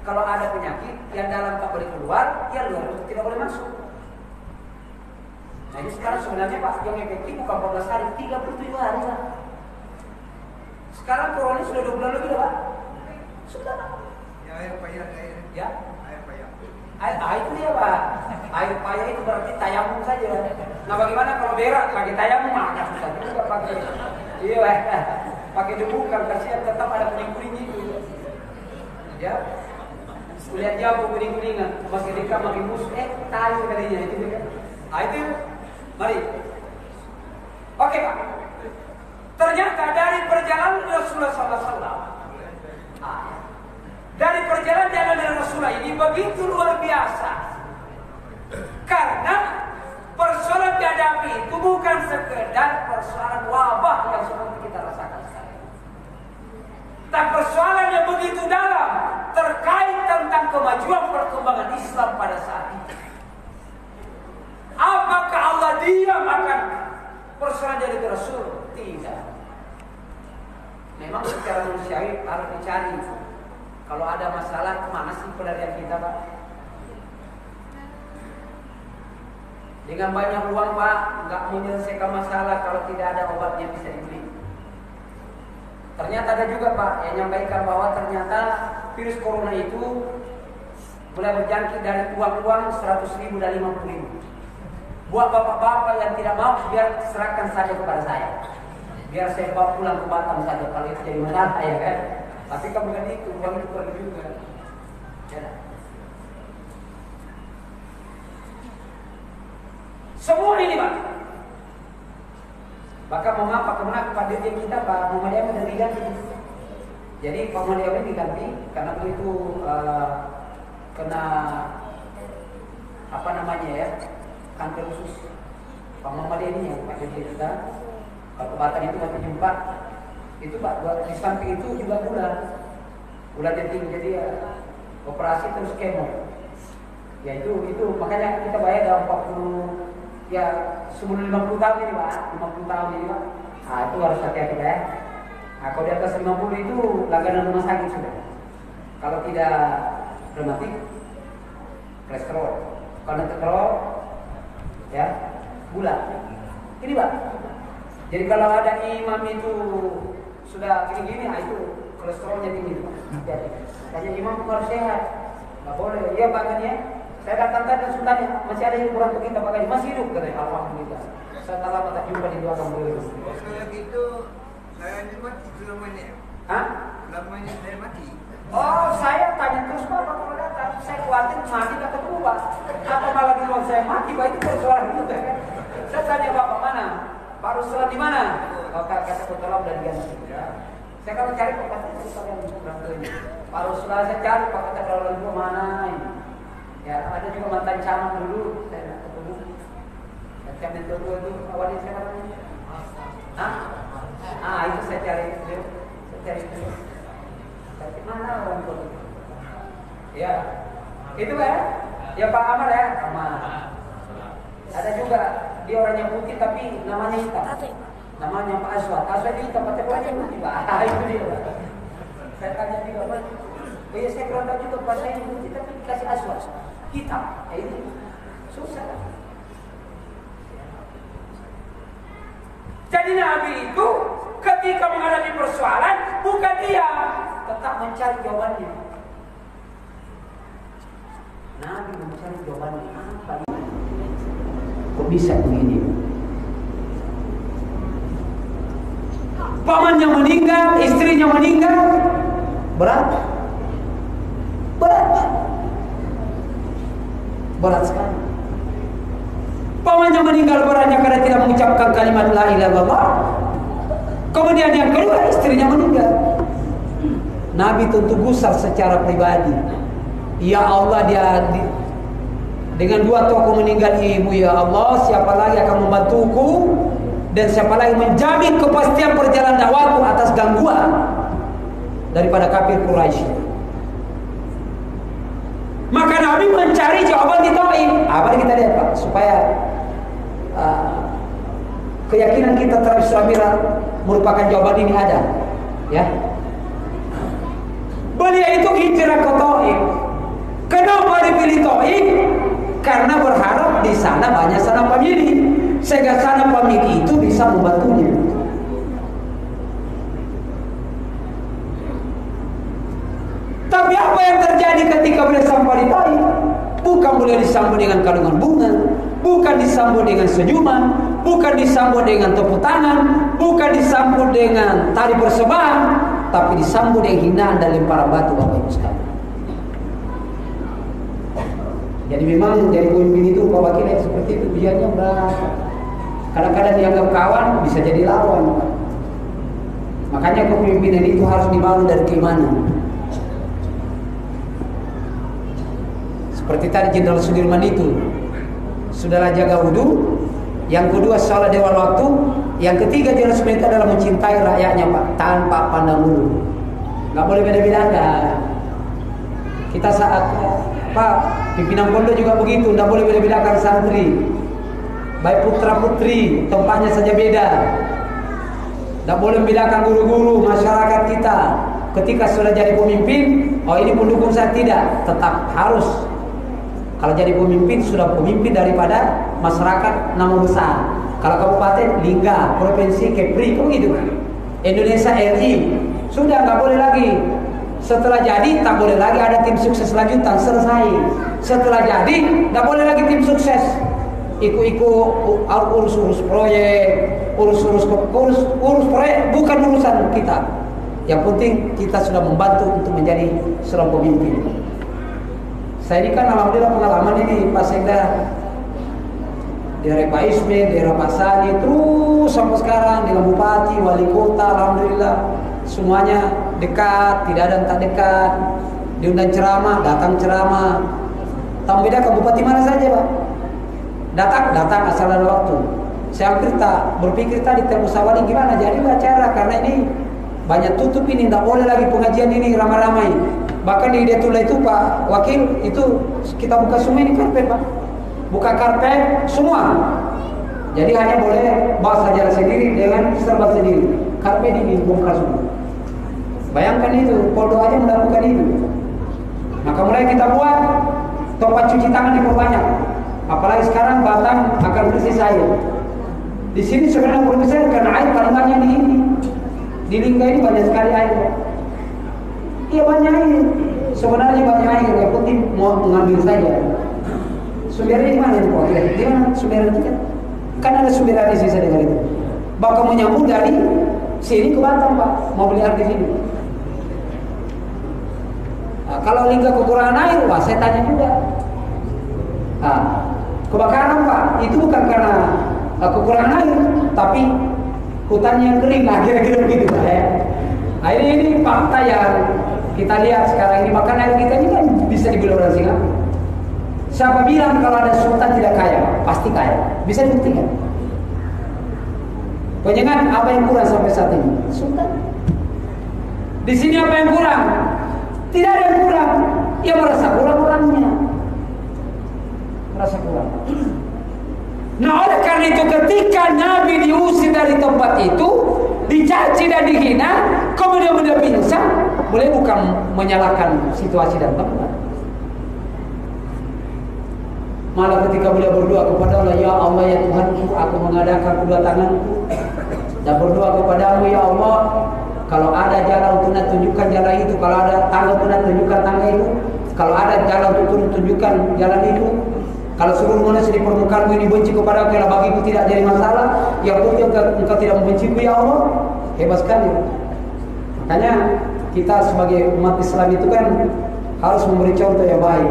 kalau ada penyakit yang dalam tak boleh keluar, yang luar itu tidak boleh masuk. Nah ini sekarang sebenarnya Pak, yang efektif bukan 14 hari, 37 hari Pak. Sekarang corona sudah 2 bulan lebih Pak. Sudah. Ya air payah air. Ya. Air payah. Air itu dia Pak. Air payah itu berarti tayamum saja. Nah bagaimana kalau berak pakai tayamum maka susah juga pakai. Iya Pak. Pakai debu kan kasihan tetap ada kuning-kuningnya itu. Ya. Kulihat jauh kuning-kuningan, makin dekat makin bus, tahu kalinya itu juga. Ah itu, mari. Oke Pak. Ternyata dari perjalanan Rasulullah SAW, dari perjalanan Rasulullah ini begitu luar biasa. Karena persoalan dihadapi itu bukan sekedar persoalan wabah yang seperti kita rasakan sekarang. Dan persoalan yang begitu dalam terkait tentang kemajuan perkembangan Islam pada saat itu. Apakah Allah diam akan persoalan dari Rasul? Tidak. Memang secara manusiawi harus dicari. Kalau ada masalah, kemana sih pelarian kita Pak? Dengan banyak uang Pak, nggak menyelesaikan masalah kalau tidak ada obat yang bisa dibeli. Ternyata ada juga Pak yang menyampaikan bahwa ternyata virus corona itu mulai berjangkit dari uang-uang 100.000 dan 50.000. Buat bapak-bapak yang tidak mau, biar serahkan saja kepada saya. Biar saya bawa pulang ke Batam saja kalau itu jadi masalah ya kan. Tapi kalau bukan itu, uang itu pergi juga. Ya. Semua ini Pak. Bahkan mau ngapa kemana Pak Dirjen kita Pak Muhammadiyah sudah diganti. Jadi Pak Muhammadiyah ini diganti karena begitu kena apa namanya ya, kanker usus. Pak Muhammadiyah ini yang Pak Dirjen kita. Kalau kebatan itu nanti jumpa itu Pak, di samping itu juga gula tinggi, jadi ya, operasi terus kemo. Ya itu makanya kita bayar dalam 40 ya sebelum 50 tahun ini Pak, 50 tahun ini Pak. Nah itu harus hati-hati ya. Nah kalau di atas 50 itu langganan rumah sakit sudah. Kalau tidak rematik, kolesterol. Kalau kolesterol ya gula. Ini Pak. Jadi kalau ada imam itu sudah gini-gini, nah itu kolesterolnya tinggi. Jadi, makanya imam harus sehat. Nggak boleh. Iya Pak kan ya. Saya datang tadi sultannya masih ada yang kurang untuk kita pakai, masih hidup katanya. Alhamdulillah. Saya tak lama tak jumpa di doakan beliau. Kalau gitu saya ini mati selamanya. Hah? Selamanya saya mati. Oh, saya tanya terus Bapak kalau datang. Saya khawatir mati tak ketemu Pak. Apa malah bilang saya mati? Pak itu persoalan itu kan. Saya tanya Bapak mana? Baru setelah di mana? Oh, kata Kutolong dan diganti. Saya kalau cari Pak kata itu kalian kurang ini. Baru setelah saya cari Pak kata kalau itu mana ini? Ya ada juga mantan camat dulu. Saya nak ketemu. Camat itu awalnya siapa namanya? Hah? Itu saya cari itu. Saya cari itu. Tapi mana orang itu? Ya, itu kan? Ya Pak Amar ya, Amar. Ada juga dia orangnya putih tapi namanya hitam. Namanya Pak Aswad. Aswad itu hitam, tapi orangnya putih Pak. Itu dia Pak. Saya tanya juga Pak. Oh ya saya kurang tahu juga Pak, saya putih tapi dikasih Aswad hitam. Ini susah. Jadi Nabi itu ketika menghadapi persoalan bukan diam, tetap mencari jawabannya. Nabi mencari jawabannya apa? Kok bisa begini? Pamannya meninggal, istrinya meninggal, berat sekali. Pamannya meninggal beratnya karena tidak mengucapkan kalimat la ilaha illallah. Kemudian yang kedua istrinya meninggal. Nabi tentu gusar secara pribadi. Ya Allah, dengan dua tokoh meninggal ibu, ya Allah, siapa lagi akan membantuku dan siapa lagi menjamin kepastian perjalanan dakwahku atas gangguan daripada kafir Quraisy. Maka Nabi mencari jawaban di Taif. Apa yang kita lihat Pak, supaya keyakinan kita terhadap Islam merupakan jawaban ini ada, ya. Beliau itu hijrah ke Taif. Kenapa dipilih Taif? Karena berharap di sana banyak sanak famili, sehingga sanak famili itu bisa membantunya. Tapi apa yang terjadi ketika beliau sampai di Taif? Bukan beliau disambut dengan kalungan bunga, bukan disambut dengan senyuman, bukan disambut dengan tepuk tangan, bukan disambut dengan tari persembahan, tapi disambut dengan hinaan dan lemparan batu, Bapak Ibu sekalian. Jadi memang jadi pemimpin itu Pak Wakil seperti itu, ujiannya berat. Kadang-kadang dianggap kawan bisa jadi lawan. Makanya kepemimpinan itu harus dibangun dari keimanan. Seperti tadi Jenderal Sudirman itu, sudahlah jaga wudhu. Yang kedua salat dewan waktu. Yang ketiga Jenderal Sudirman itu adalah mencintai rakyatnya Pak, tanpa pandang bulu. Nggak boleh beda-bedakan. Kita saat Pak pimpinan pondok juga begitu, nggak boleh beda-bedakan santri. Baik putra putri tempatnya saja beda. Nggak boleh membedakan guru-guru masyarakat kita. Ketika sudah jadi pemimpin, oh ini pendukung saya, tidak, tetap harus. Kalau jadi pemimpin, sudah pemimpin daripada masyarakat nama besar. Kalau kabupaten, Lingga, provinsi, Kepri, begitu kan? Indonesia RI, sudah nggak boleh lagi. Setelah jadi, tak boleh lagi ada tim sukses lanjutan, selesai. Setelah jadi, nggak boleh lagi tim sukses. Ikut-ikut urus-urus proyek, urus proyek, bukan urusan kita. Yang penting kita sudah membantu untuk menjadi seorang pemimpin. Saya ini kan alhamdulillah pengalaman ini Pak Sekda, daerah Pak Isme, daerah Pak Sani, terus sampai sekarang dengan Bupati, Wali Kota, alhamdulillah semuanya dekat, tidak ada yang tak dekat. Diundang ceramah, datang ceramah. Tak beda ke Bupati mana saja Pak, datang asal ada waktu. Saya hampir tak berpikir tadi Musawali gimana jadi acara, karena ini banyak tutup ini, tidak boleh lagi pengajian ini ramai-ramai. Bahkan di Hidayatullah itu Pak Wakil itu kita buka semua ini karpet Pak, buka karpet semua. Jadi hanya boleh bawa sajadah sendiri dengan serba sendiri. Karpet ini bongkar semua. Bayangkan itu, Poldo aja melakukan itu. Maka mulai kita buat tempat cuci tangan diperbanyak. Apalagi sekarang Batam akan krisis air. Di sini sebenarnya belum bisa karena air paling banyak di ini. Di Lingga ini banyak sekali air. Iya banyak air. Sebenarnya banyak air, yang penting mau mengambil saja. Sumbernya di mana Pak? Di mana sumbernya itu kan? Kan ada sumber di sisa dengan itu. Bakal menyambung dari sini ke Batam Pak, mau beli air di sini. Nah, kalau Lingga kekurangan air, wah saya tanya juga. Nah, kebakaran Pak, itu bukan karena kekurangan air, tapi hutannya yang kering, lah kira-kira begitu Pak ya. Nah, ini fakta yang kita lihat sekarang ini. Makan air kita ini kan bisa dibeli orang Singapura. Siapa bilang kalau ada sultan tidak kaya? Pasti kaya. Bisa dibuktikan. Penyengat apa yang kurang sampai saat ini? Sultan. Di sini apa yang kurang? Tidak ada yang kurang. Ia merasa kurang orangnya. Merasa kurang. Nah oleh karena itu ketika Nabi diusir dari tempat itu, dicaci dan dihina, kemudian beliau pingsan, boleh bukan menyalahkan situasi dan tempat. Malah ketika beliau berdoa kepada Allah, ya Allah ya Tuhanku, aku mengadakan kedua tanganku dan berdoa kepadamu ya Allah, kalau ada jalan untuk tunjukkan jalan itu, kalau ada tangga untuk tunjukkan tangga itu, kalau ada jalan untuk turun tunjukkan jalan itu. Kalau seluruh manusia di permukaan ini benci kepada aku, bagiku tidak jadi masalah. Yang penting engkau tidak membenciku ya Allah. Hebat sekali. Makanya kita sebagai umat Islam itu kan harus memberi contoh yang baik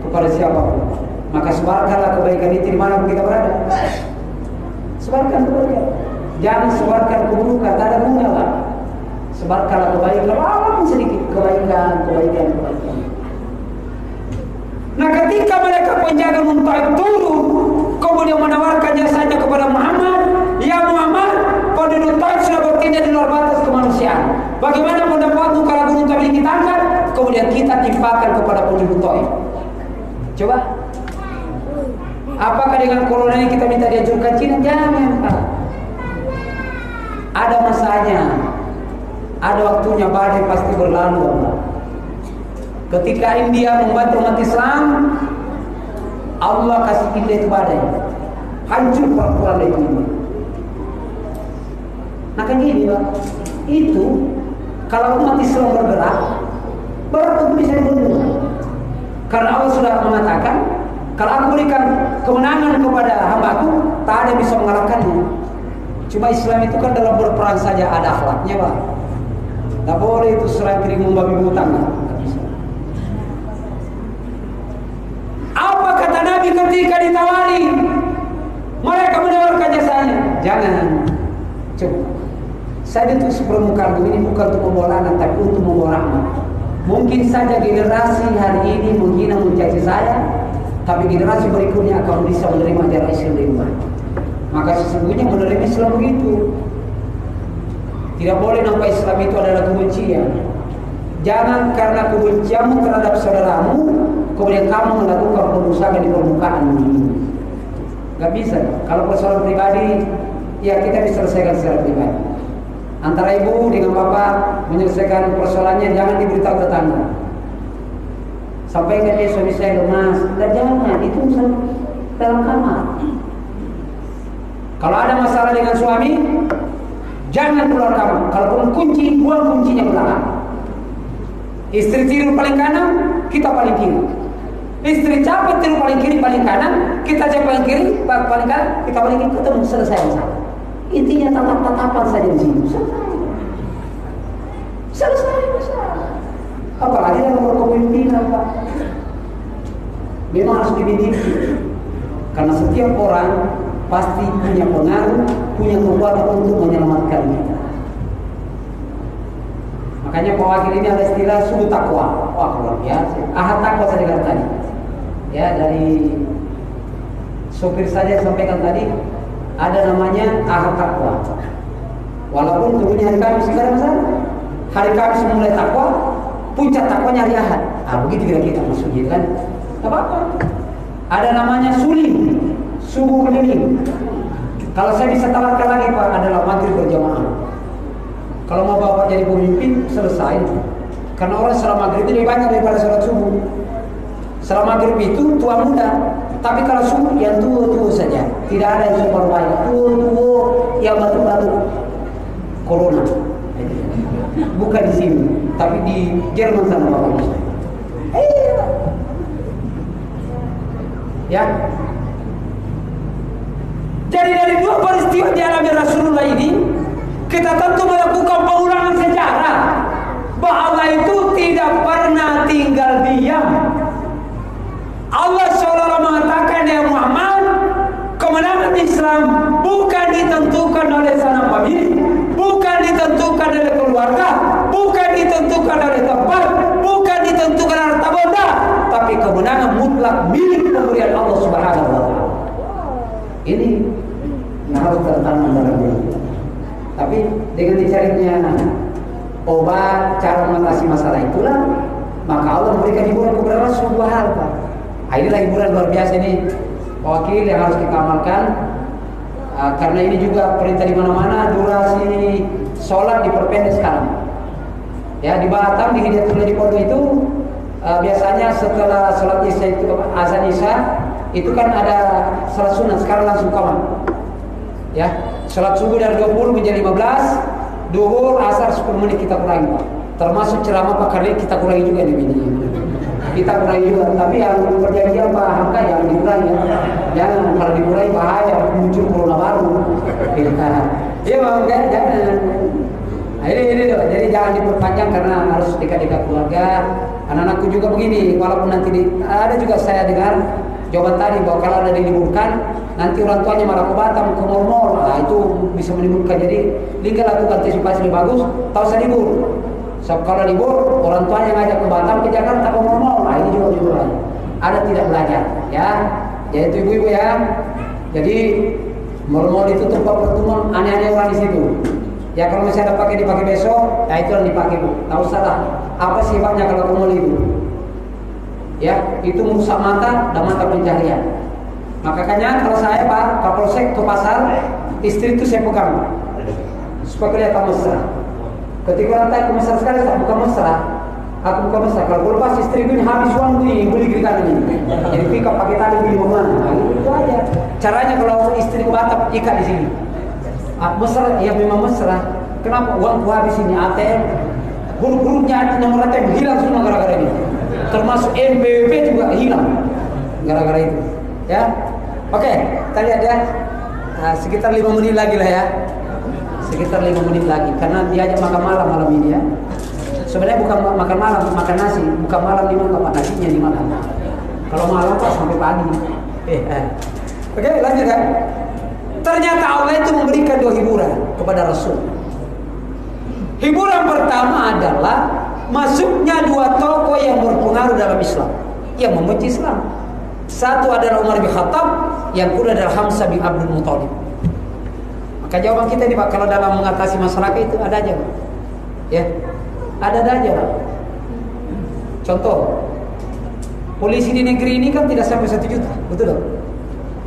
kepada siapapun. Maka sebarkanlah kebaikan itu di mana kita berada. Sebarkan kebaikan. Jangan sebarkan keburukan, tak ada guna lah. Sebarkanlah kebaikan, walaupun sedikit kebaikan. Nah ketika mereka penjaga Muntaib turun, kemudian menawarkan jasanya kepada Muhammad, ya Muhammad, penduduk Taif sudah bertindak di luar batas kemanusiaan. Bagaimana pendapatmu kalau gunung Taif kita angkat, kemudian kita timpakan kepada penduduk Taif? Coba, apakah dengan corona ini kita minta dihancurkan Cina? Jangan Pak. Ada masanya, ada waktunya, badai pasti berlalu Allah. Ketika India membantu umat Islam, Allah kasih India itu badai, hancur perempuan itu. Nah kan gini Pak, itu kalau umat Islam bergerak, baru bisa dibunuh. Karena Allah sudah mengatakan, kalau aku berikan kemenangan kepada hambaku, tak ada yang bisa mengalahkannya. Cuma Islam itu kan dalam berperang saja ada akhlaknya Pak. Tak boleh itu serang kiri membabi hutang. Apa kata Nabi ketika ditawari? Mereka menawarkan jasanya. Jangan. Coba. Saya diutus permukaan ini bukan untuk membawa anak, tapi untuk membawa rahmat. Mungkin saja generasi hari ini menghina mencaci saya, tapi generasi berikutnya akan bisa menerima ajaran Islam dengan baik. Maka sesungguhnya menerima Islam begitu. Tidak boleh nampak Islam itu adalah kebencian. Jangan karena kebencianmu terhadap saudaramu, kemudian kamu melakukan perusakan di permukaan ini. Gak bisa. Kalau persoalan pribadi, ya kita bisa selesaikan secara pribadi. Antara ibu dengan bapak menyelesaikan persoalannya, jangan diberitahu tetangga. Sampaikan dia suami saya lemas, dan jangan itu dalam kamar. Kalau ada masalah dengan suami, jangan keluar kamar. Kalau pun kunci, buang kuncinya belakang. Istri tidur paling kanan, kita paling kiri. Istri capek tidur paling kiri, paling kanan, kita aja paling kiri, paling kanan, kita paling kiri, ketemu selesai masalah. Intinya tatap-tatapan saja di sini. Selesai masalah. Apalagi dalam berkepemimpinan Pak. Memang harus dididik. Karena setiap orang pasti punya pengaruh, punya kekuatan untuk menyelamatkan kita. Makanya Pak Wakil ini ada istilah subuh takwa. Wah luar biasa. Ahad takwa saya dengar tadi. Ya dari sopir saja sampaikan tadi. Ada namanya ahad takwa. Walaupun turunnya hari Kamis sekarang masalah. Hari Kamis mulai takwa, puncak takwanya hari Ahad. Begitu kira-kira maksudnya kan? Apa-apa. Ada namanya suling, subuh keliling. Kalau saya bisa tawarkan lagi Pak, adalah maghrib berjamaah. Kalau mau bapak jadi pemimpin, selesai. Karena orang salat maghrib itu lebih banyak daripada salat subuh. Salat maghrib itu tua muda. Tapi kalau subuh yang tua-tua saja, tidak ada yang super baik. Tua-tua yang batu-batu corona. Bukan di sini, tapi di Jerman sana Bapak. Ya. Jadi dari dua peristiwa dialami Rasulullah ini, kita tentu melakukan pengulangan sejarah bahwa Allah itu tidak pernah tinggal diam. Allah seolah-olah mengatakan, ya Muhammad, kemenangan Islam bukan ditentukan oleh sanak famili, bukan ditentukan oleh keluarga, bukan ditentukan oleh tempat, bukan ditentukan oleh harta benda, tapi kemenangan mutlak milik pemberian Allah Subhanahu wa taala. Ini yang harus tertanam dalam diri. Tapi dengan dicarinya obat cara mengatasi masalah itulah, maka Allah memberikan hiburan kepada Rasul dua hal Pak. Inilah hiburan luar biasa ini Wakil yang harus kita amalkan. Karena ini juga perintah di mana-mana, durasi sholat diperpendek sekarang. Ya di Batam di Hidayatul di Pondok itu biasanya setelah sholat isya itu azan isya itu kan ada sholat sunat, sekarang langsung kamar. Ya sholat subuh dari 20 menjadi 15, duhur asar 10 menit kita kurangi Pak. Termasuk ceramah Pak Karli kita kurangi juga di media. Kita kurangi juga, tapi yang perjanjian Pak Hamka yang dikurangi ya. Jangan, kalau dikurangi bahaya muncul corona baru. Iya Bang, jangan. Nah, ini loh, jadi jangan diperpanjang karena harus dekat-dekat keluarga. Anak-anakku juga begini, walaupun nanti ada juga saya dengar jawaban tadi bahwa kalau ada diliburkan, nanti orang tuanya malah ke Batam, ke mall-mall. Nah, itu bisa menimbulkan. Jadi, lihat lakukan antisipasi lebih bagus, tahu saya libur. So, kalau libur, orang tuanya ngajak ke Batam, ke Jakarta, ke mall-mall. Nah, ini juga ada tidak belajar, ya. Yaitu ibu-ibu ya. Jadi mall-mall itu tempat pertemuan aneh-aneh orang di situ. Ya kalau masih ada dipakai besok, ya itu yang dipakai Bu. Tak usah lah. Apa sifatnya kalau ke mall itu? Ya, itu merusak mata dan mata pencaharian. Makanya kalau saya Pak Kapolsek ke pasar, istri itu saya pegang supaya kelihatan mesra. Ketika orang tanya ke mesra sekali, tak bukan mesra. Aku buka besar. Kalau lepas istri gue habis uang gue beli kiri kanan ini. Jadi pika pakai tali beli mana? Nah, itu aja. Caranya kalau istri ke Batam ikat di sini. Mesra, ya memang mesra. Kenapa uang gua habis ini ATM? Huruf-hurufnya nomor ATM hilang semua gara-gara ini. Termasuk NPWP juga hilang gara-gara itu. Ya, oke. Kita lihat ya. Sekitar 5 menit lagi lah ya. Sekitar 5 menit lagi. Karena diajak makan malam ini ya. Sebenarnya bukan makan malam, makan nasi. Bukan malam di mana, nasinya di mana. Kalau malam Pak sampai pagi. Oke, lanjut ya. Ternyata Allah itu memberikan 2 hiburan kepada Rasul. Hiburan pertama adalah masuknya 2 tokoh yang berpengaruh dalam Islam, yang membenci Islam. Satu adalah Umar bin Khattab, yang kedua adalah Hamzah bin Abdul Muthalib. Maka jawaban kita ini Pak, kalau dalam mengatasi masyarakat itu ada aja Pak. Ya, ada aja Pak. Contoh, polisi di negeri ini kan tidak sampai 1 juta, betul tak?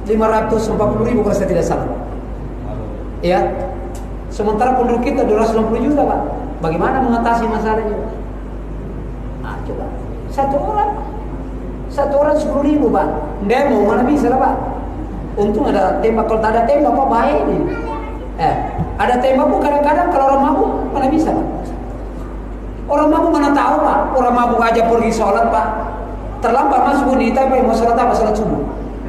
540.000 kalau saya tidak salah. Ya, sementara penduduk kita 260 juta Pak. Bagaimana mengatasi masalahnya? Nah, coba satu orang 10.000 Pak. Demo mana bisa lah Pak. Untung ada tembak, kalau tak ada tembak Pak bahaya ini. Ada tembak pun kadang-kadang kalau orang mabuk mana bisa Pak. Orang mabuk mana tahu Pak. Orang mabuk aja pergi sholat Pak. Terlambat masuk unita Pak, mau sholat apa? Sholat subuh.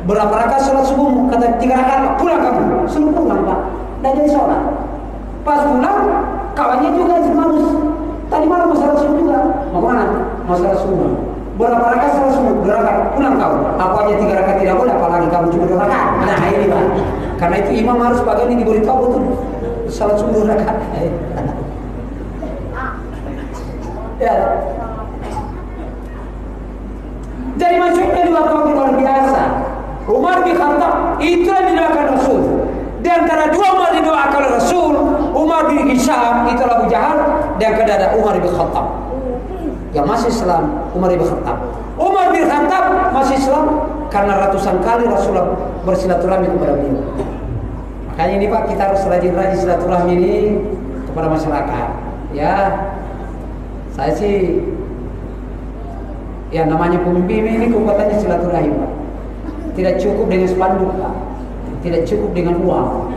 Berapa rakaat sholat subuh? Kata 3 rakaat Pak. Pulang kamu. Suruh pulang Pak. Dan jadi sholat. Pas pulang kawannya juga semanus. Tadi malam masalah subuh juga. Mau kemana? Masalah subuh. Berapa rakaat sholat subuh? 2 rakaat. Pulang kau. Aku aja 3 rakaat tidak boleh, apalagi kamu cuma 2 rakaat. Nah ini Pak. Karena itu imam harus bagian ini diberitahu betul. Sholat subuh 2 rakaat. Ya. Jadi maksudnya 2 tokoh luar biasa. Umar bin Khattab itu yang didoakan Rasul. Di antara 2 Umar didoakan Rasul, Umar bin Hisham itu Abu Jahal, dan kedua ada Umar bin Khattab yang masih Islam. Umar bin Khattab. Umar bin Khattab masih Islam karena ratusan kali Rasulullah bersilaturahmi kepada beliau. Makanya ini Pak, kita harus rajin-rajin silaturahmi ini kepada masyarakat. Ya, saya sih ya namanya pemimpin ini kekuatannya silaturahim Pak. Tidak cukup dengan spanduk Pak. Tidak cukup dengan uang.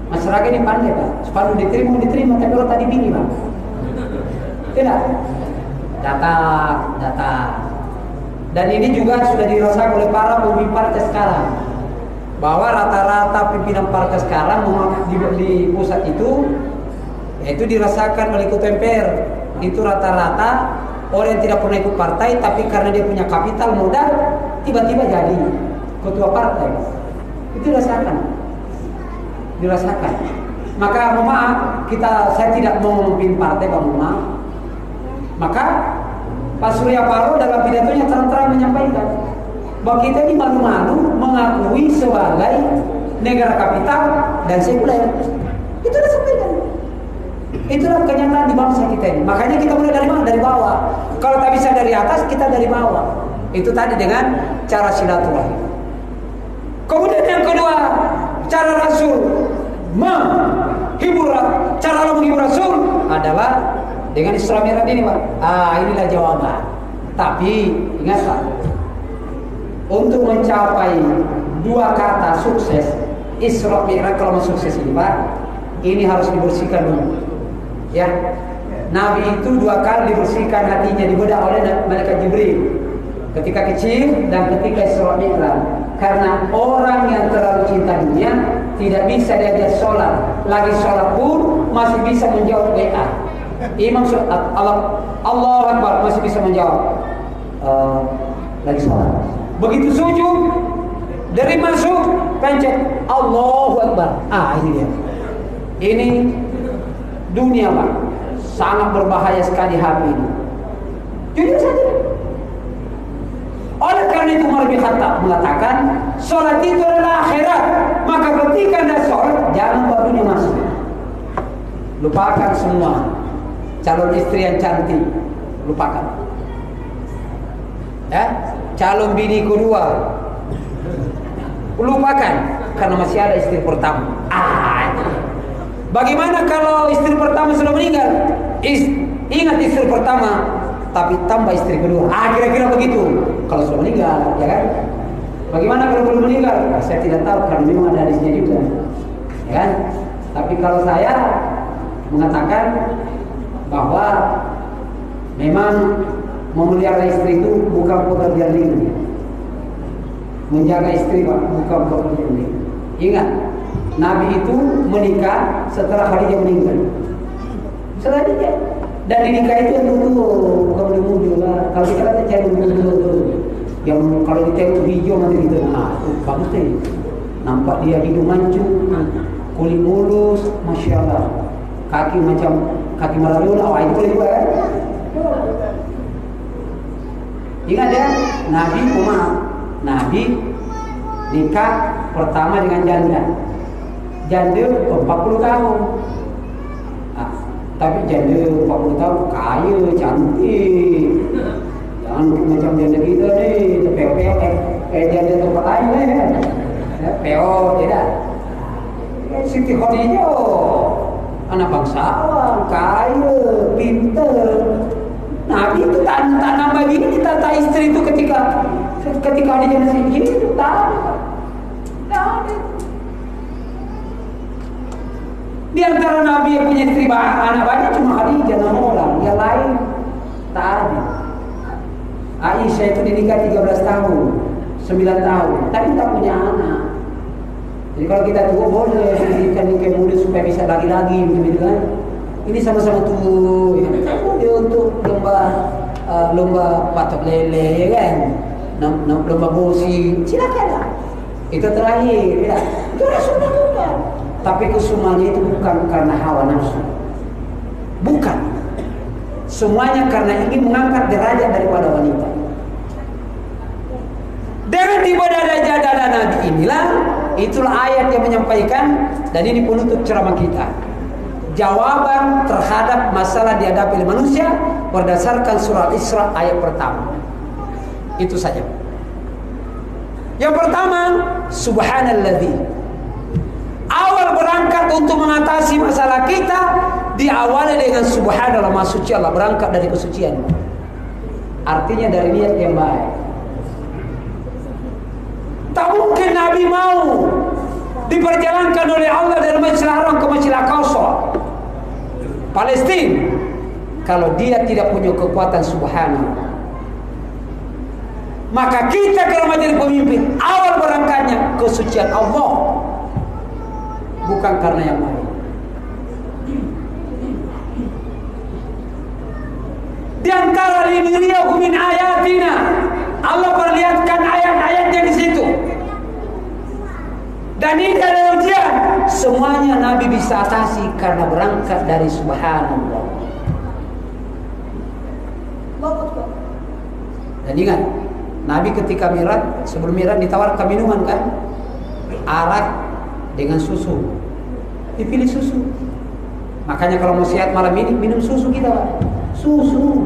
Masyarakat ini pandai Pak. Spanduk diterima, tapi kalau tadi bini Pak. Tidak. Data. Dan ini juga sudah dirasakan oleh para pemimpin partai sekarang. Bahwa rata-rata pimpinan partai sekarang di pusat itu dirasakan oleh ketua MPR. Itu rata-rata orang yang tidak pernah ikut partai, tapi karena dia punya kapital modal, tiba-tiba jadi ketua partai. Itu dirasakan. Maka mohon maaf, saya tidak mau memimpin partai, mohon maaf. Maka Pak Surya Paloh dalam pidatonya terang-terang menyampaikan bahwa kita ini malu-malu mengakui sebagai negara kapital dan sekuler. Itu sudah sampaikan. Itulah kenyataan di bangsa kita ini. Makanya kita mulai dari mana? Dari bawah. Kalau tak bisa dari atas, kita dari bawah. Itu tadi dengan cara silaturahmi. Kemudian yang kedua, cara Rasul menghibur Rasul adalah dengan Isra Mi'raj ini Pak. Inilah jawaban. Tapi ingat Pak, untuk mencapai 2 kata sukses, Isra Mi'raj kalau mau sukses ini Pak, ini harus dibersihkan dulu. Ya, Nabi itu 2 kali dibersihkan hatinya, dibedah oleh malaikat Jibril. Ketika kecil dan ketika Isra Mi'raj. Karena orang yang terlalu cinta dunia tidak bisa diajak sholat. Lagi sholat pun masih bisa menjawab WA. Imam Allah Akbar masih bisa menjawab. Lagi sholat. Begitu sujud, dari masuk pencet Allahu Akbar. Ini dia. Ini dunia Pak, sangat berbahaya sekali HP ini. Jujur saja. Oleh karena itu Umar bin Khattab mengatakan sholat itu adalah akhirat. Maka ketika Anda sholat, jangan buat dunia masuk. Lupakan semua calon istri yang cantik, lupakan. Ya, calon bini kedua, lupakan karena masih ada istri pertama. Bagaimana kalau istri pertama sudah meninggal? Ingat istri pertama, tapi tambah istri kedua. Kira-kira begitu. Kalau sudah meninggal, ya kan? Bagaimana kalau belum meninggal? Saya tidak tahu karena memang ada hadisnya juga, ya kan? Tapi kalau saya mengatakan bahwa memang memelihara istri itu bukan pekerjaan ringan. Menjaga istri bukan pekerjaan ringan. Ingat, Nabi itu menikah setelah Khadijah meninggal. Setelah dia, dan dinikah itu yang dulu, bukan muda lah. Kalau kita kata cari dulu, yang kalau ditengok hijau nanti gitu, itu bagus deh. Nampak dia hidung mancung, kulit mulus, masya Allah, kaki macam kaki Maradona, itu boleh juga kan? Ingat ya, Nabi nikah pertama dengan janda 40 tahun. Tapi janda 40 tahun kaya, cantik. Jangan macam janda kita nih, janda tempat lain kan. PO tidak. Siti Khadijah anak bangsawan, kaya, pintar. Nabi itu tak nama begini, tata istri itu ketika dia masih hidup, tak ada. Di antara Nabi yang punya istri anak banyak cuma Khadijah, 6 orang, yang lain tak ada. Aisyah itu dinikah 13 tahun, 9 tahun, tapi tak punya anak. Jadi kalau kita tua boleh nikah muda supaya bisa lagi-lagi, gitu kan? Ini sama-sama tuh, ya. Dia untuk lomba patok lele, ya kan? Lomba bosi, silakanlah. Itu terakhir, ya. Itu Rasulullah juga. Tapi kesemuanya itu bukan karena hawa nafsu, bukan. Semuanya karena ingin mengangkat derajat daripada wanita. Dengan tiba derajat Nabi inilah, itulah ayat yang menyampaikan, dan ini penutup ceramah kita. Jawaban terhadap masalah dihadapi oleh manusia berdasarkan surah Isra ayat pertama. Itu saja. Yang pertama, subhanalladzi. Awal berangkat untuk mengatasi masalah kita diawali dengan subhanallah, maha suci Allah, berangkat dari kesucian. Artinya dari niat yang baik. Tak mungkin Nabi mau diperjalankan oleh Allah dari Masjidil Haram ke Masjidil Aqsa, Palestina, kalau dia tidak punya kekuatan subhanallah. Maka kita kalau menjadi pemimpin, awal berangkatnya kesucian Allah, bukan karena yang lain. Di antara linuriyakum min ayatina, Allah perlihatkan ayat-ayatnya di situ. Dan ini adalah ujian. Semuanya Nabi bisa atasi karena berangkat dari subhanallah. Dan ingat, Nabi ketika Mi'raj, sebelum Mi'raj ditawarkan minuman kan? Arak dengan susu. Dipilih susu. Makanya kalau mau sehat malam ini minum susu kita, Pak. Susu,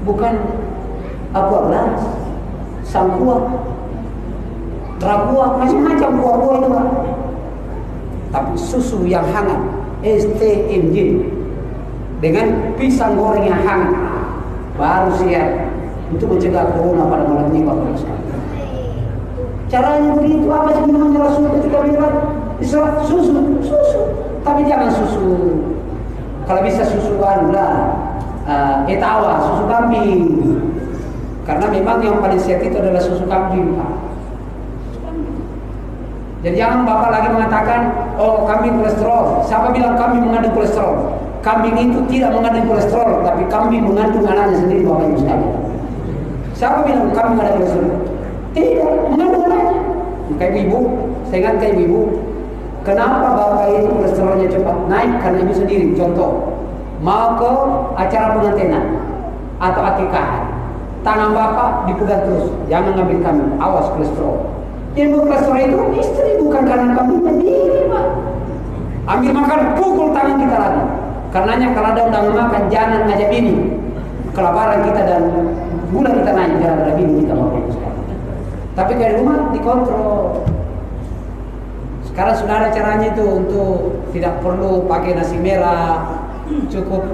bukan aqua gelas, sangkuak, drakuak, macam-macam buah-buah itu, Pak. Tapi susu yang hangat, STMJ, dengan pisang goreng yang hangat, baru siap untuk mencegah corona pada malam ini, Bapak sekalian. Caranya begitu. Apa sih minuman Rasul ketika Mi'raj? Susu, tapi jangan susu. Kalau bisa susu etawa, susu kambing. Karena memang yang paling sehat itu adalah susu kambing, Pak. Jadi jangan Bapak lagi mengatakan, oh kambing kolesterol. Siapa bilang kambing mengandung kolesterol? Kambing itu tidak mengandung kolesterol, tapi kambing mengandung anaknya sendiri, Bapak Ibu sekalian. Siapa bilang kambing mengandung kolesterol? Tidak, mengandung anaknya. Kayak ibu, saya ingat kayak ibu. Kenapa Bapak itu kolesterolnya cepat naik? Karena ibu sendiri. Contoh, mau ke acara pengantinan atau akikahan, tangan Bapak dipegang terus, jangan ngambil kambing, awas kolesterol. Ilmu kolesterol itu istri, bukan karena kambing sendiri, Pak. Ambil makan, pukul tangan kita lagi. Karenanya kalau ada undangan makan, jangan ngajak bini. Kelaparan kita dan gula kita naik gara-gara bini kita, Bapak Ibu sekalian. Tapi dari rumah dikontrol. Sekarang sudah ada caranya itu, untuk tidak perlu pakai nasi merah, cukup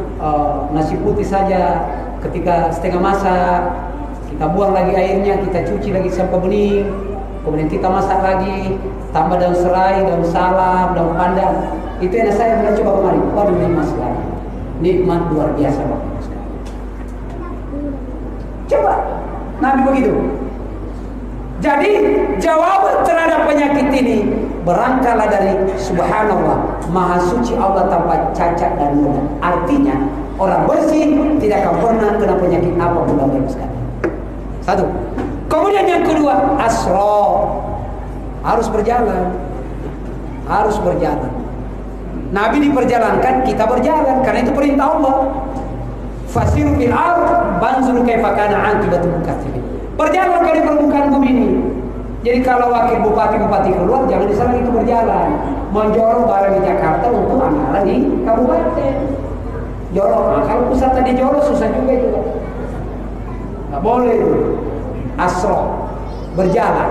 nasi putih saja. ketika setengah masak, kita buang lagi airnya, kita cuci lagi sampai bening, kemudian kita masak lagi, tambah daun serai, daun salam, daun pandan. Itu yang saya pernah coba kemarin. Waduh, nikmat sekali. Nikmat luar biasa Bapak sekali. Coba, Nabi begitu. Jadi jawaban terhadap penyakit ini berangkatlah dari Subhanallah, Maha Suci Allah tanpa cacat dan noda. Artinya orang bersih tidak akan pernah kena penyakit apapun Bapak Ibu sekalian. Satu. Kemudian yang kedua, asra, harus berjalan, harus berjalan. Nabi diperjalankan, kita berjalan karena itu perintah Allah. Fasiru fil ardh fanzuru kaifa kana aqibatul mukatsirin. Berjalan di permukaan bumi ini. Jadi kalau wakil bupati keluar, jangan di sana itu berjalan. Menjorok barang di Jakarta untuk anggaran di kabupaten. Jorok. Nah, kalau pusat tadi jorok susah juga itu. Nggak boleh itu. Asra, berjalan.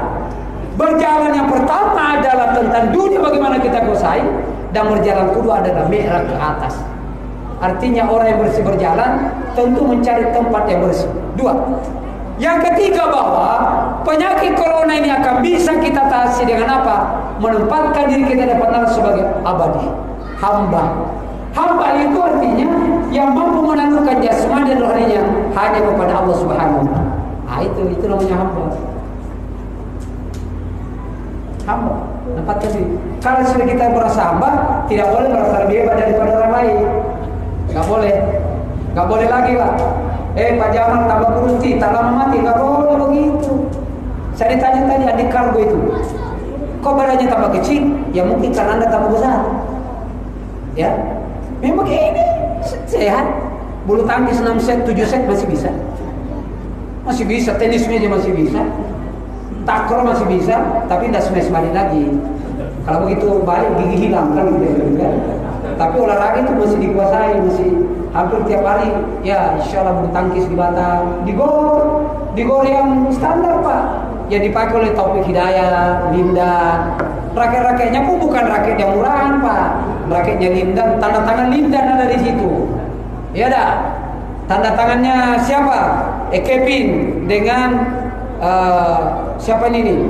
Berjalan yang pertama adalah tentang dunia bagaimana kita kuasai, dan berjalan kedua adalah mi'raj ke atas. Artinya orang yang bersih berjalan tentu mencari tempat yang bersih. Dua. Yang ketiga, bahwa penyakit corona ini akan bisa kita atasi dengan apa? Menempatkan diri kita dapat Allah sebagai abadi, hamba. Hamba itu artinya yang mampu menandurkan jasmani dan rohaninya hanya kepada Allah Subhanahu wa taala. Ah, itu namanya hamba. Hamba, tempatkan diri. Kalau sudah kita merasa hamba, tidak boleh merasa lebih hebat daripada orang lain. Gak boleh. Gak boleh lagi lah. Pak Jamal tambah kurunti, tak lama mati. Gak boleh begitu. Saya ditanya tadi adik kargo itu, kok badannya tambah kecil? Ya mungkin karena Anda tambah besar. Ya, memang begini. Sehat. Bulu tangkis 6 set, 7 set masih bisa. Masih bisa, tenis meja masih bisa. Takraw masih bisa, tapi tidak smash balik lagi. Kalau begitu balik gigi hilang kan gitu ya. Tapi olahraga itu masih dikuasai, masih hampir tiap hari. Ya, insya Allah bulu tangkis di Batam, di gor yang standar Pak, yang dipakai oleh Taufik Hidayat, Linda. Raket-raketnya pun bukan raket yang murahan Pak, raketnya Linda, tanda tangan Linda ada di situ. Ya dah, tanda tangannya siapa? Kevin dengan siapa ini?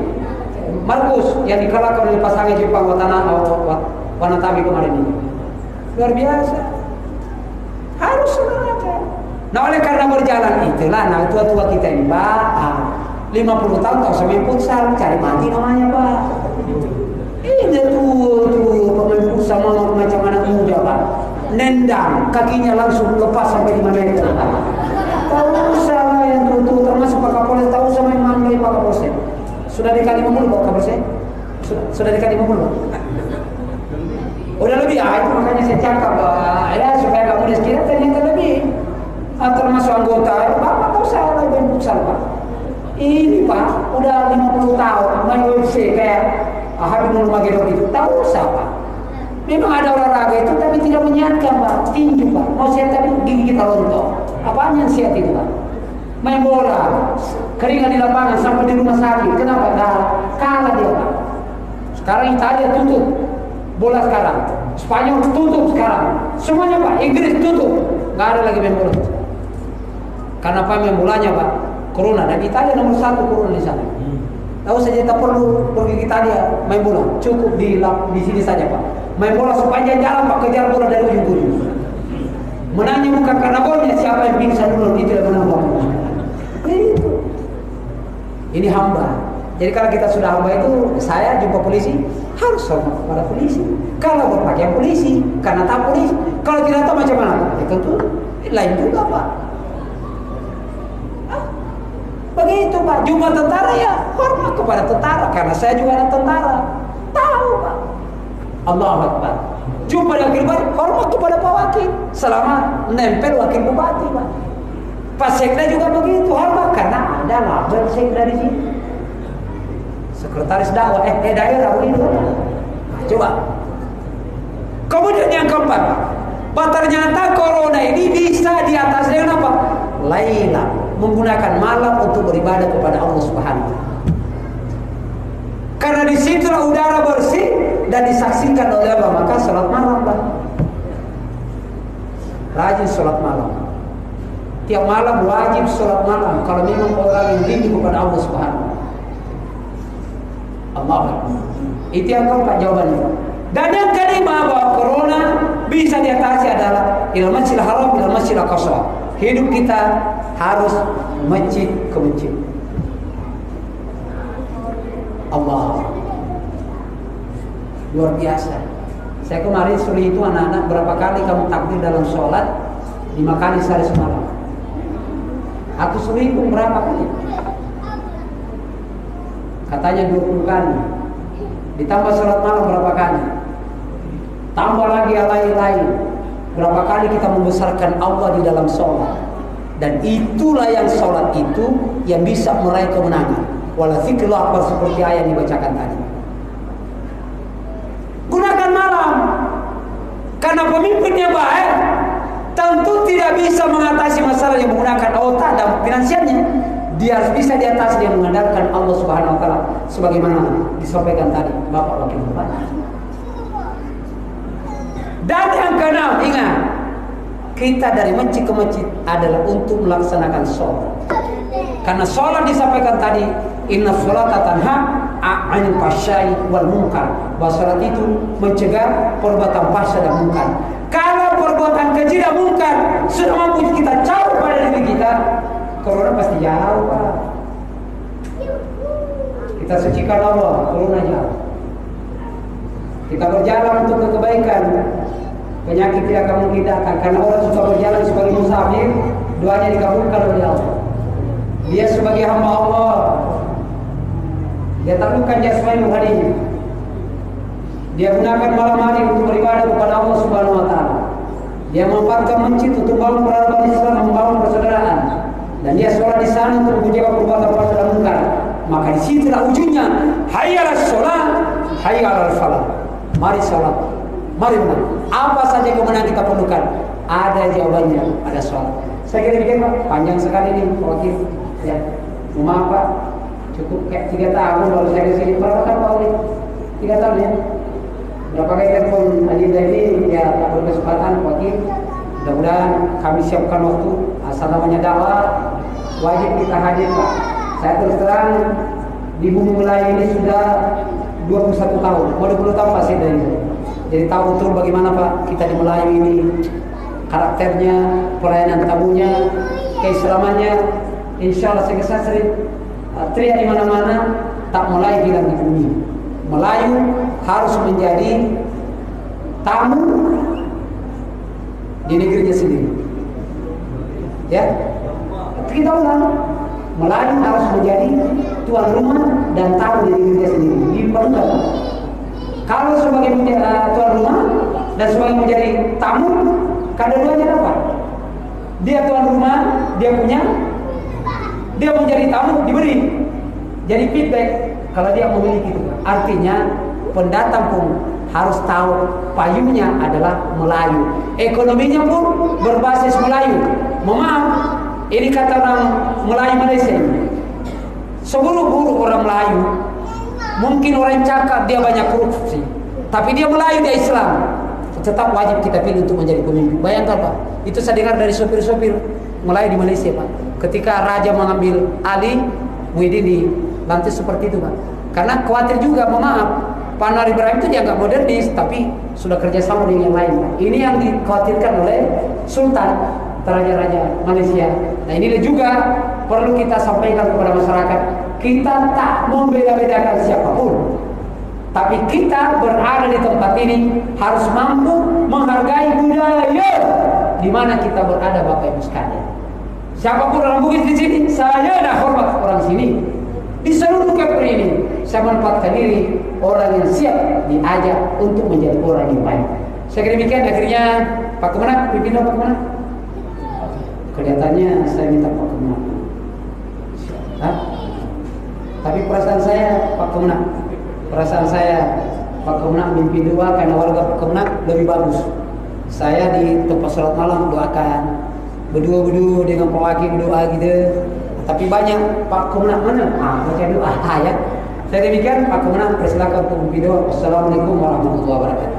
Markus yang dikalahkan oleh pasangan Jepang Watanabe kemarin ini. Luar biasa. Harus olahraga. Nah, oleh karena berjalan itulah, nah tua-tua kita ini Pak, 50 tahun tak usah main futsal, cari mati namanya Pak. Ini tuh pemain futsal macam anak muda Pak. Nendang, kakinya langsung lepas sampai 5 meter. Tahu usah yang tuh termasuk Pak Kapolres, tahu usah main Pak Kapolres. Sudah dikali 50 Pak Kapolres? Sudah dikali 50 Pak? Udah lebih, itu makanya saya cakap ya supaya kamu dikira ternyata lebih. Termasuk anggota, Bapak tahu saya lagi main futsal Pak. Ini Pak, udah 50 tahun main UFC kayak Habib Nurmagomedov itu, tahu usah Pak. Memang ada olahraga itu tapi tidak menyehatkan Pak. Tinju Pak, mau sehat tapi gigi kita lontok. Apaan yang sehat itu Pak? Main bola, keringat di lapangan sampai di rumah sakit. Kenapa? Nah, kalah dia Pak. Sekarang Italia tutup bola sekarang, Spanyol tutup sekarang, semuanya Pak. Inggris tutup, nggak ada lagi main bola. Karena apa? Main bolanya Pak, corona. Dan Italia nomor 1 corona di sana. Tahu saja tak perlu pergi ke Italia main bola, cukup di sini saja Pak. Main bola sepanjang jalan Pak, kejar bola dari ujung ke ujung. Menangnya bukan karena golnya, siapa yang pingsan dulu itu yang menang Pak. Itu. Ini hamba. Jadi kalau kita sudah hamba itu, saya jumpa polisi harus hormat kepada polisi. Kalau berpakaian polisi, karena tak polisi. Kalau tidak tahu macam mana, ya tentu lain juga Pak. Begitu Pak. Jumpa tentara ya hormat kepada tentara, karena saya juga ada tentara. Tahu Pak. Allahu Akbar. Jumpa wakil bupati, hormat kepada Pak Wakil selama nempel wakil bupati Pak. Pak Sekda juga begitu, hormat karena ada label Sekda di sini. Sekretaris dakwah daerah begitu. Nah, coba. Kemudian yang keempat, Pak, ternyata corona ini bisa diatasi dengan apa? Laila, menggunakan malam untuk beribadah kepada Allah Subhanahu wa taala. Karena disitulah udara bersih dan disaksikan oleh Allah, maka salat malam Pak. Rajin salat malam. tiap malam wajib sholat malam kalau memang orang yang rindu kepada Allah Subhanahu wa taala. Allah. Itu yang keempat jawabannya. Dan yang kelima bahwa corona bisa diatasi adalah ilal masjidil haram, ilal masjidil aqsa. Hidup kita harus masjid ke masjid. Allah. Luar biasa. Saya kemarin suruh itu anak-anak, berapa kali kamu takbir dalam sholat? 5 kali sehari semalam. Aku suruh itu berapa kali? Katanya 20 kali. Ditambah sholat malam berapa kali? Tambah lagi yang lain-lain. Berapa kali kita membesarkan Allah di dalam sholat. Dan itulah yang sholat itu yang bisa meraih kemenangan. Wala dzikrullah akbar, seperti ayat yang dibacakan tadi. Gunakan malam. Karena pemimpinnya baik, tentu tidak bisa mengatasi masalah yang menggunakan otak dan finansialnya. Dia harus bisa diatasi dengan mengandalkan Allah Subhanahu wa taala sebagaimana disampaikan tadi Bapak Wakil Bupati. Dan yang keenam, ingat, kita dari masjid ke masjid adalah untuk melaksanakan sholat. Karena sholat disampaikan tadi, inna sholata tanha 'anil fahsya'i wal munkar. Bahwa sholat itu mencegah perbuatan fahsya dan munkar. Kalau perbuatan keji dan munkar sudah mampu kita jauh pada diri kita, corona pasti jauh, Pak. Kita sucikan Allah, corona jauh. Kita berjalan untuk kebaikan, penyakit tidak akan mungkin datang. Karena orang suka berjalan sebagai musafir, doanya dikabulkan oleh Allah. Dia sebagai hamba Allah, dia taklukkan jasmani rohaninya. Dia gunakan malam hari untuk beribadah kepada Allah Subhanahu wa taala. Dia memanfaatkan masjid untuk membangun peradaban Islam, membangun persaudaraan. Dan dia sholat di sana untuk menjaga perbuatan fahsya dan munkar. Maka di situlah ujungnya, hayya 'alas sholat, hayya 'alal falah. Mari sholat, mari menang. Apa saja kemenangan kita perlukan, ada jawabannya, ada sholat. Saya kira demikian, Pak. Panjang sekali ini, Pak Wakil. Ya, maaf Pak, cukup kayak 3 tahun baru saya kesini. Berapa kan Pak Wakil? 3 tahun ya. Berapa kali telepon Haji ini, ya tak berkesempatan Pak Wakil. Mudah-mudahan kami siapkan waktu. Asal namanya dakwah, wajib kita hadir Pak. Saya terus terang di Bumi Melayu ini sudah 21 tahun, mau 20 tahun Pak saya dari. Jadi tahu betul bagaimana Pak kita di Melayu ini, karakternya, pelayanan tamunya, keislamannya. Insya Allah saya sering teriak di mana-mana, tak mulai hilang di bumi. Melayu harus menjadi tamu di negerinya sendiri. Ya, kita ulang, Melayu harus menjadi tuan rumah dan tamu di negerinya sendiri. Diperlukan. Kalau sebagai tuan rumah dan sebagai menjadi tamu, kedua-duanya dapat. Dia tuan rumah, dia punya. Dia menjadi tamu, diberi. Jadi feedback kalau dia memiliki itu. Artinya pendatang pun harus tahu payungnya adalah Melayu. Ekonominya pun berbasis Melayu. Maaf, ini kata orang Melayu Malaysia. Seburuk-buruk orang Melayu, mungkin orang cakap dia banyak korupsi, tapi dia Melayu, dia Islam, tetap wajib kita pilih untuk menjadi pemimpin. Bayangkan Pak, itu saya dengar dari sopir-sopir Melayu di Malaysia Pak. Ketika raja mengambil alih, Muhyiddin dilantik seperti itu Pak. Karena khawatir juga, maaf, Pak Anwar Ibrahim itu dianggap modernis, tapi sudah kerjasama dengan yang lain Pak. Ini yang dikhawatirkan oleh Sultan, raja-raja Malaysia. Nah ini juga perlu kita sampaikan kepada masyarakat. Kita tak membeda-bedakan siapapun, tapi kita berada di tempat ini harus mampu menghargai budaya di mana kita berada Bapak Ibu sekalian. Siapapun orang Bugis di sini, saya dah hormat orang sini. Di seluruh KPR ini, saya menempatkan diri orang yang siap diajak untuk menjadi orang yang baik. Saya kira demikian. Akhirnya Pak Kemenang, pimpinan Pak Kemenang. Kelihatannya saya minta Pak Kemenang. Tapi perasaan saya Pak Kemenang, perasaan saya Pak Kemenang mimpi doa karena warga Pak Kemenang lebih bagus. Saya di tempat sholat malam doakan, berdua-berdua dengan Pak Wakil doa gitu. Tapi banyak Pak Kemenang mana? Baca doa ya. Saya demikian, Pak Kemenang persilakan untuk mimpi doa. Wassalamualaikum warahmatullahi wabarakatuh.